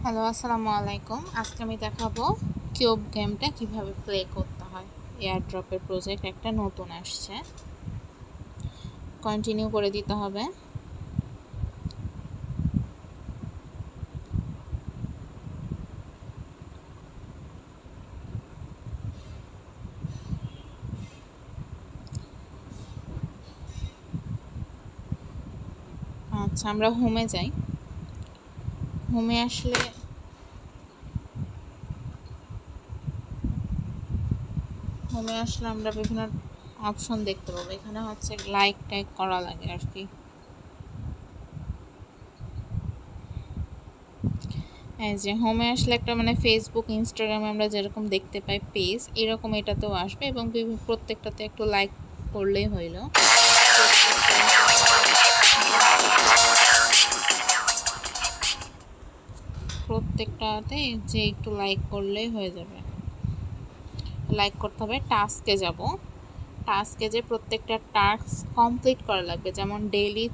Hello, আসসালামু আলাইকুম। আজকে আমি দেখাবো কিউব গেমটা কিভাবে প্লে করতে হয়। এয়ারড্রপের প্রজেক্ট একটা নতুন আসছে, কন্টিনিউ করে দিতে হবে। আচ্ছা, আমরা হোমে যাই। হোমে আসলে আমরা বিভিন্ন অপশন দেখতে পাবো। এখানে হচ্ছে লাইক টাইক করা লাগে আর কি। এই যে হোমে আসলে একটা ফেসবুক, ইনস্টাগ্রামে আমরা যেরকম দেখতে পাই পেজ, এরকম এটাতেও আসবে এবং প্রত্যেকটাতে একটু লাইক করলেই হইল। প্রত্যেকটাতে যে একটু লাইক করলেই হয়ে যাবে। লাইক করতে হবে। টাস্কে যাব। টাস্কে যে প্রত্যেকটা টাস্ক কমপ্লিট করা লাগবে। যেমন ডেইলি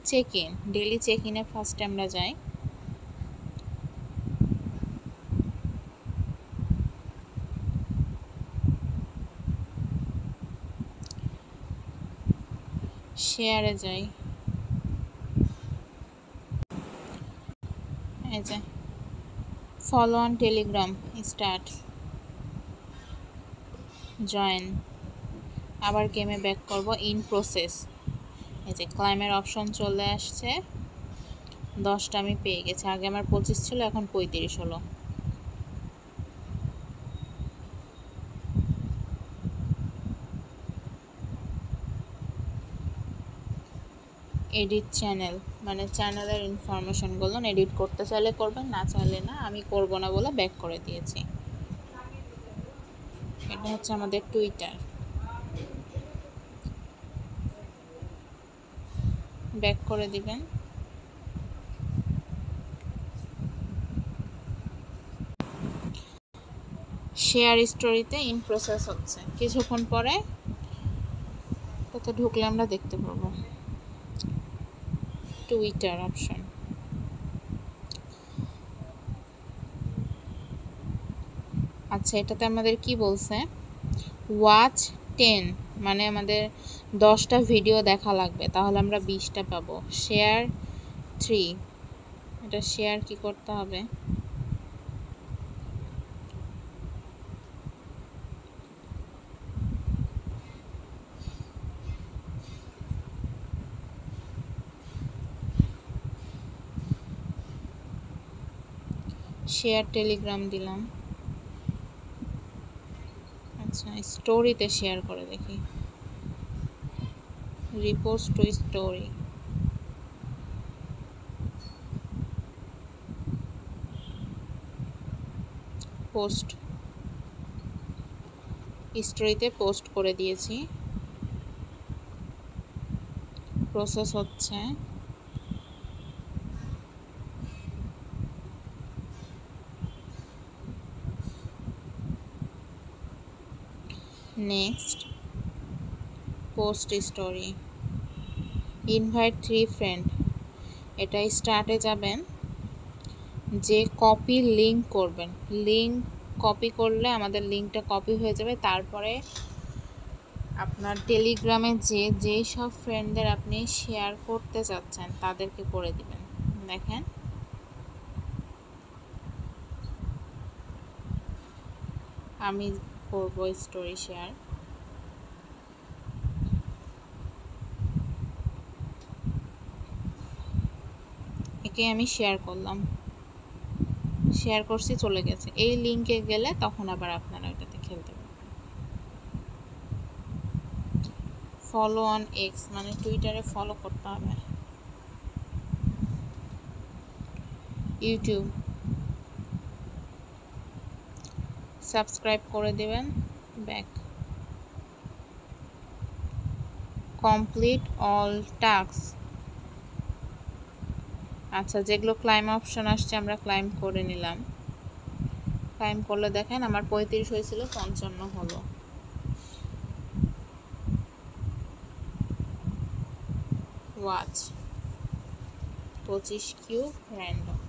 চেক ইনে ফার্স্টে আমরা যাই। শেয়ারে যাই। এই যে follow on Telegram, start, join. আবার গেমে ব্যাক করব। In process. এই যে ক্লাইমের অপশন চলে আসছে। 10টা আমি পেয়ে গেছি। আগে আমার 25 ছিল, এখন 35 হলো। এডিট চ্যানেল, চ্যানেলের ইনফরমেশনগুলো এডিট করতে চাইলে করবেন, না চাইলে না। আমি করব না বলে ব্যাক করে দিয়েছি। এটা হচ্ছে আমাদের টুইটার। ব্যাক করে দিবেন। শেয়ার স্টোরিতে ইন প্রসেস হচ্ছে। কিছুক্ষণ পরে এটাতে ঢুকলে আমরা দেখতে পাবো টুইটার অপশন। আচ্ছা, এটাতে আমাদের কি বলছে, ওয়াচ 10, আমাদের 10টা ভিডিও দেখা লাগবে, তাহলে আমরা 20টা পাবো। শেয়ার 3, এটা শেয়ার কি করতে হবে, শেয়ার টেলিগ্রাম দিলাম। আচ্ছা, স্টোরিতে শেয়ার করে দেখি। Repost to story. পোস্ট, স্টোরিতে পোস্ট করে দিয়েছি। প্রসেস হচ্ছে। Next, post story, invite 3 friend. এটা স্টার্টে যাবেন, যে কপি লিঙ্ক করবেন, লিঙ্ক কপি করলে আমাদের লিঙ্কটা কপি হয়ে যাবে। তারপরে আপনার টেলিগ্রামে যেই সব ফ্রেন্ডদের আপনি শেয়ার করতে চাচ্ছেন তাদেরকে করে দিবেন। দেখেন, আমি করব স্টোরি শেয়ার। একে আমি শেয়ার করলাম, শেয়ার করছি, চলে গেছে। এই লিঙ্কে গেলে তখন আবার আপনারা ওইটাতে খেলতে পারবেন। ফলো অন এক্স, টুইটারে ফলো করতে হবে। ইউটিউব সাবস্ক্রাইব করে দেবেন। ব্যাক। Complete all task. আচ্ছা, যেগুলো ক্লাইম অপশন আসছে আমরা ক্লাইম করে নিলাম। ক্লাইম করলে দেখেন আমার 35 হয়েছিল, 55 হলো। Watch 25 cube random.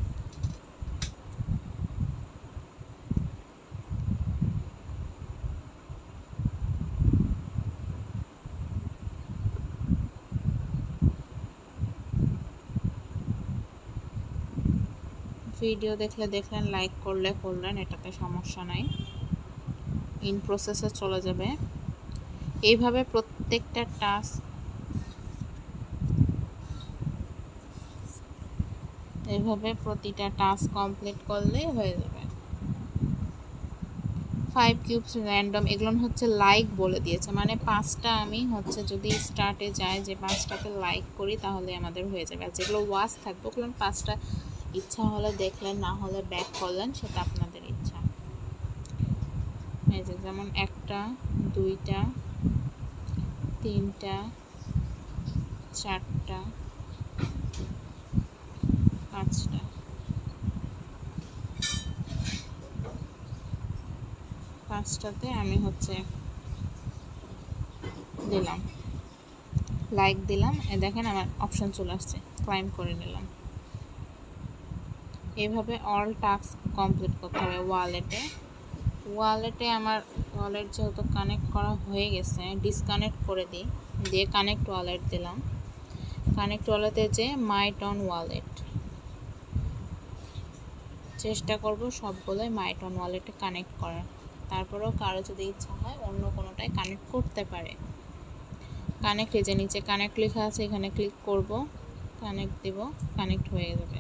ভিডিও দেখলে দেখলেন, লাইক করলে করলেন, এটাতে সমস্যা নাই। ইন প্রসেসে চলে যাবে। এইভাবে প্রত্যেকটা টাস্ক প্রতিটা টাস্ক কমপ্লিট করলেই হয়ে যাবে। 5 কিউবস র্যান্ডম, এগুলো হচ্ছে লাইক বলে দিয়েছে, মানে 5টা আমি হচ্ছে যদি স্টার্টে যায় যে 5টাকে লাইক করি তাহলে আমাদের হয়ে যাবে। আর যেগুলো ওয়াচ থাকবে ওগুলো 5টা ইচ্ছা হলে দেখলেন, না হলে ব্যাক করলেন, সেটা আপনাদের ইচ্ছা। এই যে যেমন 1টা 2টা 3টা 4টা 5টা। পাঁচটাতে আমি হচ্ছে দিলাম, লাইক দিলাম, দেখেন আমার অপশন চলে আসছে, ক্লাইম করে নিলাম। এইভাবে অল টাস্ক কমপ্লিট করতে হবে। ওয়ালেটে আমার ওয়ালেট যেহেতু কানেক্ট করা হয়ে গেছে, ডিসকানেক্ট করে দিই, দিয়ে কানেক্ট ওয়ালেট দিলাম। কানেক্ট ওয়ালেটে যে মাই টন ওয়ালেট, চেষ্টা করব সবগুলোই মাই টন ওয়ালেটে কানেক্ট করার। তারপরেও কারো যদি ইচ্ছা হয় অন্য কোনোটায় কানেক্ট করতে পারে। কানেক্ট, এই যে নিচে কানেক্ট লেখা আছে, এখানে ক্লিক করব, কানেক্ট দিব, কানেক্ট হয়ে যাবে।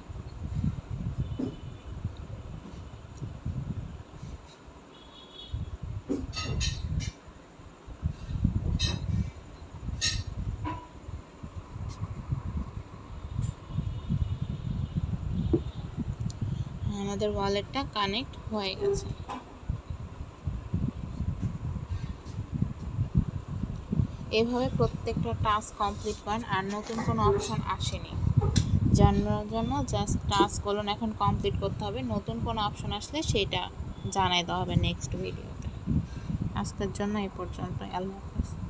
আমাদের ওয়ালেটটা কানেক্ট হয়ে গেছে। এভাবে প্রত্যেকটা টাস্ক কমপ্লিট করেন। আর নতুন কোনো অপশন আসেনি, জানার জন্য জাস্ট টাস্কগুলো এখন কমপ্লিট করতে হবে। নতুন কোনো অপশন আসলে সেটা জানাই দেওয়া হবে নেক্সট ভিডিওতে। আজকের জন্য এই পর্যন্ত। আল্লাহ হাফেজ।